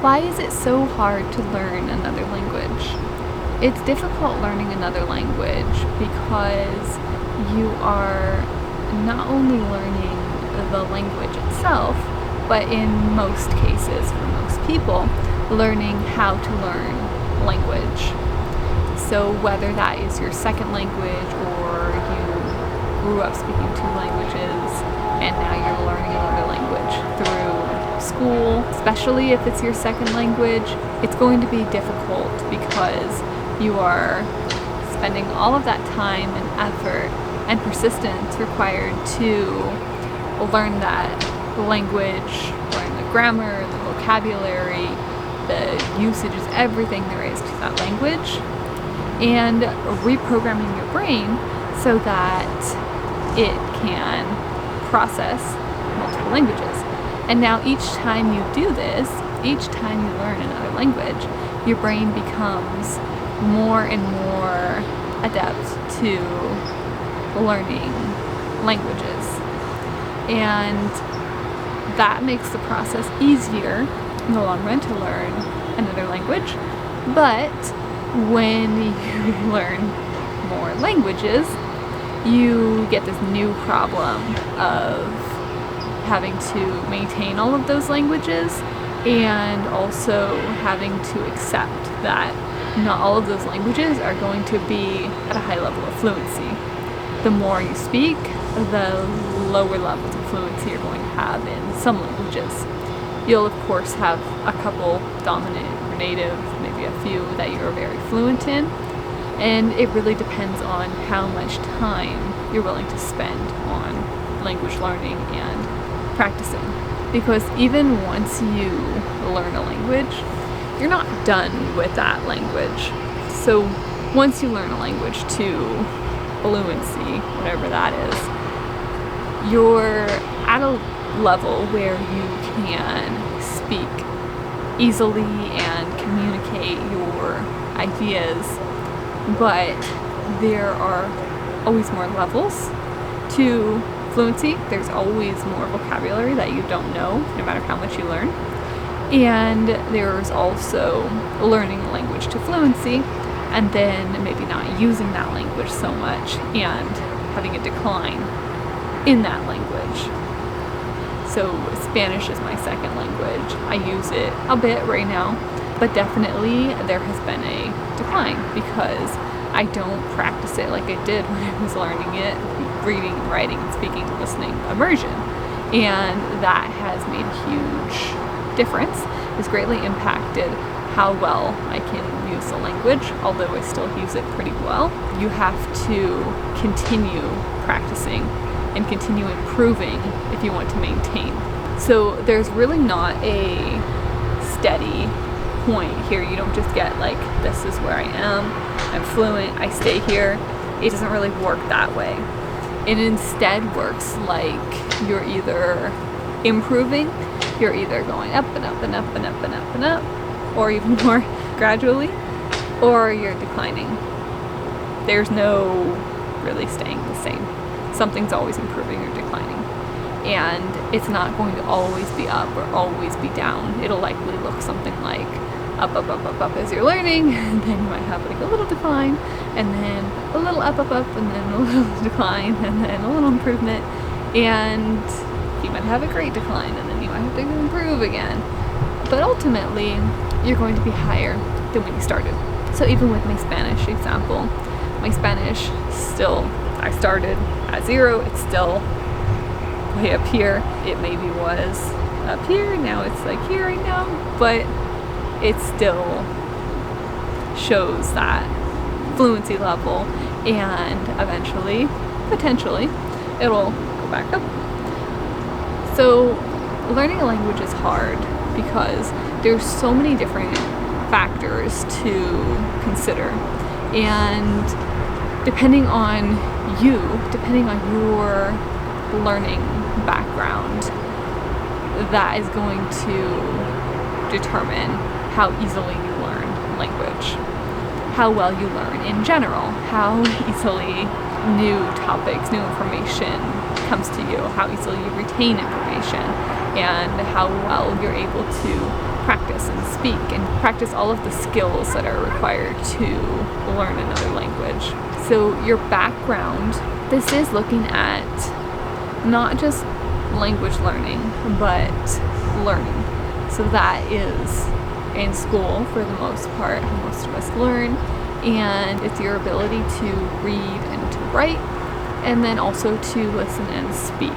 Why is it so hard to learn another language? It's difficult learning another language because you are not only learning the language itself, but in most cases, for most people, learning how to learn language. So whether that is your second language or you grew up speaking two languages and now you're learning another language through school, especially if it's your second language, it's going to be difficult because you are spending all of that time and effort and persistence required to learn that language, learn the grammar, the vocabulary, the usages, everything there is to that language, and reprogramming your brain so that it can process multiple languages. And now each time you do this, each time you learn another language, your brain becomes more and more adept to learning languages. And that makes the process easier in the long run to learn another language. But when you learn more languages, you get this new problem of having to maintain all of those languages and also having to accept that not all of those languages are going to be at a high level of fluency. The more you speak, the lower levels of fluency you're going to have in some languages. You'll of course have a couple dominant or native, maybe a few that you're very fluent in, and it really depends on how much time you're willing to spend on language learning and practicing. Because even once you learn a language, you're not done with that language. So once you learn a language to fluency, whatever that is, you're at a level where you can speak easily and communicate your ideas, but there are always more levels to fluency. There's always more vocabulary that you don't know, no matter how much you learn. And there's also learning a language to fluency and then maybe not using that language so much and having a decline in that language. So Spanish is my second language. I use it a bit right now, but definitely there has been a decline because I don't practice it like I did when I was learning it, reading, writing, speaking, listening, immersion. And that has made a huge difference. It's greatly impacted how well I can use the language, although I still use it pretty well. You have to continue practicing and continue improving if you want to maintain. So there's really not a steady point here. You don't just get like, this is where I am, I'm fluent, I stay here. It doesn't really work that way. It instead works like you're either improving, you're either going up and up and up and up and up and up, or even more gradually, or you're declining. There's no really staying the same. Something's always improving or declining. And it's not going to always be up or always be down. It'll likely look something like up, up, up, up, up as you're learning, and then you might have like a little decline, and then a little up, up, up, and then a little decline, and then a little improvement, and you might have a great decline, and then you might have to improve again. But ultimately, you're going to be higher than when you started. So even with my Spanish example, my Spanish still, I started at 0, it's still way up here. It maybe was up here, now it's like here right now, but it still shows that fluency level, and eventually, potentially, it'll go back up. So learning a language is hard because there's so many different factors to consider, and depending on you, depending on your learning background, that is going to determine how easily you learn language, how well you learn in general, how easily new topics, new information comes to you, how easily you retain information, and how well you're able to practice and speak and practice all of the skills that are required to learn another language. So your background, this is looking at not just language learning, but learning. So that is in school for the most part, how most of us learn, and it's your ability to read and to write, and then also to listen and speak,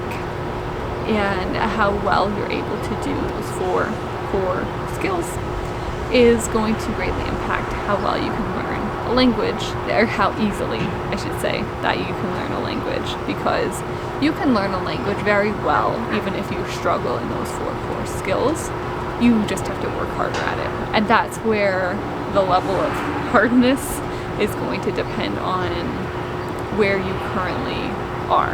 and how well you're able to do those four core skills is going to greatly impact how well you can learn a language, or how easily, I should say, that you can learn a language, because you can learn a language very well even if you struggle in those four core skills. You just have to work harder at it, and that's where the level of hardness is going to depend on where you currently are.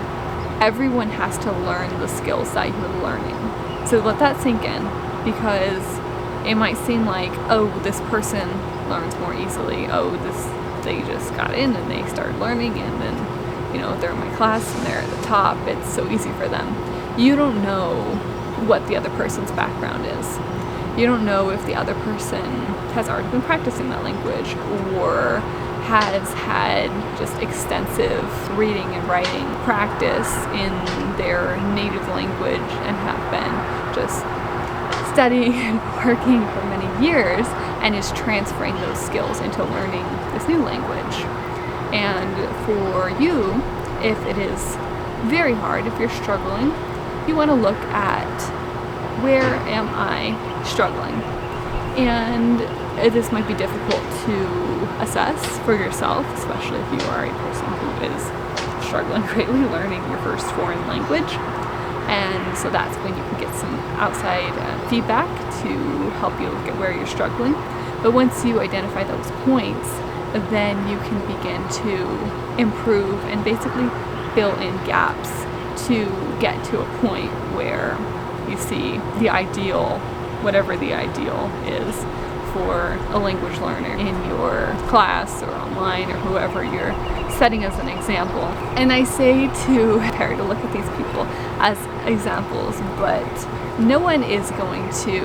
Everyone has to learn the skills that you're learning. So let that sink in, because it might seem like, oh, this person learns more easily. Oh, they just got in and they started learning, and then, they're in my class and they're at the top. It's so easy for them. You don't know what the other person's background is. You don't know if the other person has already been practicing that language, or has had just extensive reading and writing practice in their native language and have been just studying and working for many years, and is transferring those skills into learning this new language. And for you, if it is very hard, if you're struggling, you want to look at, where am I struggling? And this might be difficult to assess for yourself, especially if you are a person who is struggling greatly learning your first foreign language. And so that's when you can get some outside feedback to help you look at where you're struggling. But once you identify those points, then you can begin to improve and basically fill in gaps to get to a point where you see the ideal, whatever the ideal is for a language learner in your class or online, or whoever you're setting as an example. And I say to prepare to look at these people as examples, but no one is going to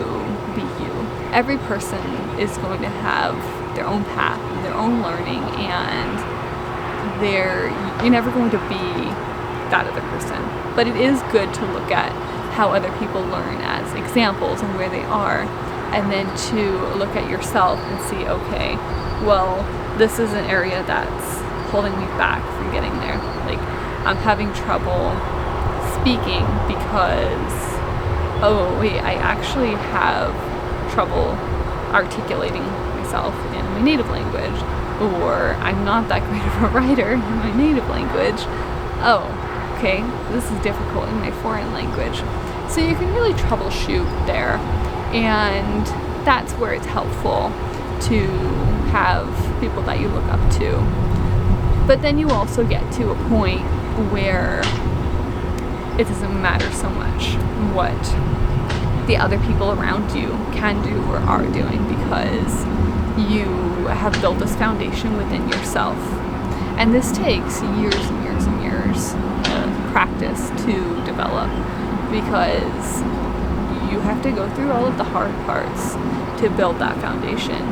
be you. Every person is going to have their own path and their own learning, and you're never going to be that other person. But it is good to look at how other people learn as examples and where they are, and then to look at yourself and see, okay, well, this is an area that's holding me back from getting there. Like, I'm having trouble speaking because, oh wait, I actually have trouble articulating myself in my native language, or I'm not that great of a writer in my native language. Oh, okay, this is difficult in my foreign language. So you can really troubleshoot there, and that's where it's helpful to have people that you look up to. But then you also get to a point where it doesn't matter so much what the other people around you can do or are doing, because you have built this foundation within yourself. And this takes years and years and years of practice to develop, because you have to go through all of the hard parts to build that foundation.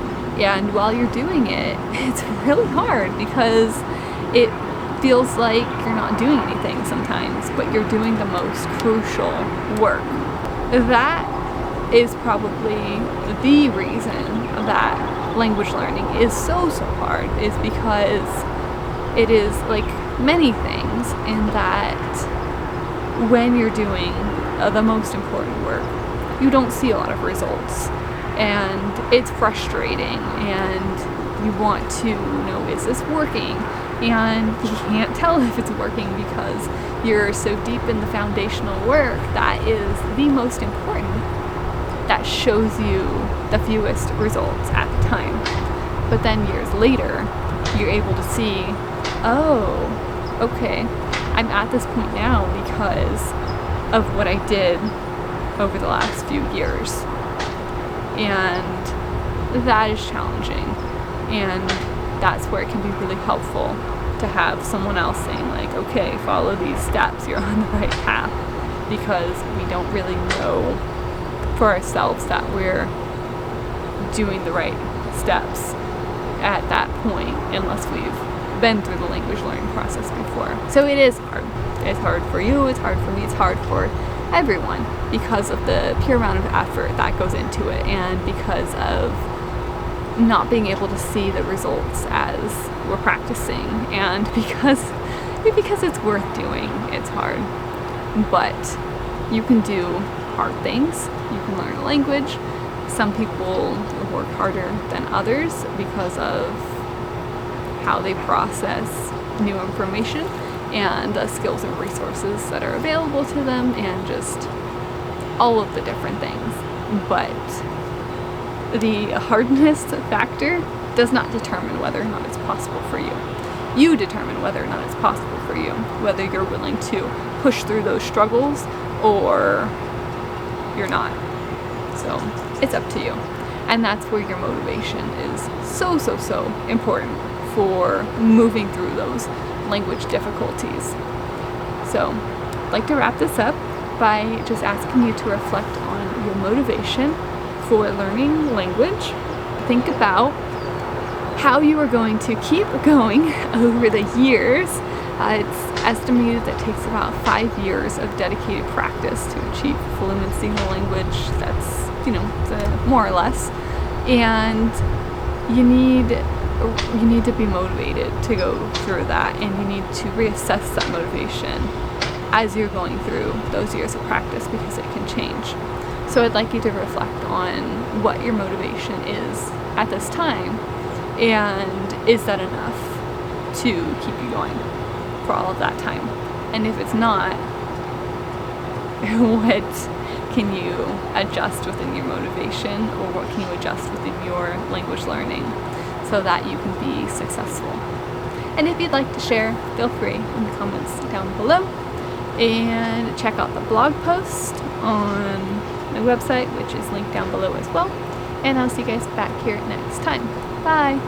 And while you're doing it, it's really hard, because it feels like you're not doing anything sometimes, but you're doing the most crucial work. That is probably the reason that language learning is so hard, is because it is like many things, in that when you're doing the most important work, you don't see a lot of results, and it's frustrating, and you want to know, is this working? And you can't tell if it's working because you're so deep in the foundational work that is the most important, that shows you the fewest results at the time. But then years later, you're able to see, oh, okay, I'm at this point now because of what I did over the last few years. And that is challenging, and that's where it can be really helpful to have someone else saying, like, okay, follow these steps, you're on the right path, because we don't really know for ourselves that we're doing the right steps at that point unless we've been through the language learning process before. So it is hard. It's hard for you, it's hard for me, it's hard for everyone because of the pure amount of effort that goes into it, and because of not being able to see the results as we're practicing, and because it's worth doing. It's hard. But you can do hard things. You can learn a language. Some people work harder than others because of how they process new information and the skills and resources that are available to them, and just all of the different things. But the hardness factor does not determine whether or not it's possible for you. You determine whether or not it's possible for you, whether you're willing to push through those struggles or you're not. So it's up to you. And that's where your motivation is so important for moving through those language difficulties. So I'd like to wrap this up by just asking you to reflect on your motivation for learning language. Think about how you are going to keep going over the years. It's estimated that it takes about 5 years of dedicated practice to achieve fluency in the language. That's, more or less. And you need to be motivated to go through that, and you need to reassess that motivation as you're going through those years of practice, because it can change. So I'd like you to reflect on what your motivation is at this time, and is that enough to keep you going for all of that time? And if it's not, what can you adjust within your motivation, or what can you adjust within your language learning so that you can be successful? And if you'd like to share, feel free in the comments down below, and check out the blog post on my website, which is linked down below as well. And I'll see you guys back here next time. Bye!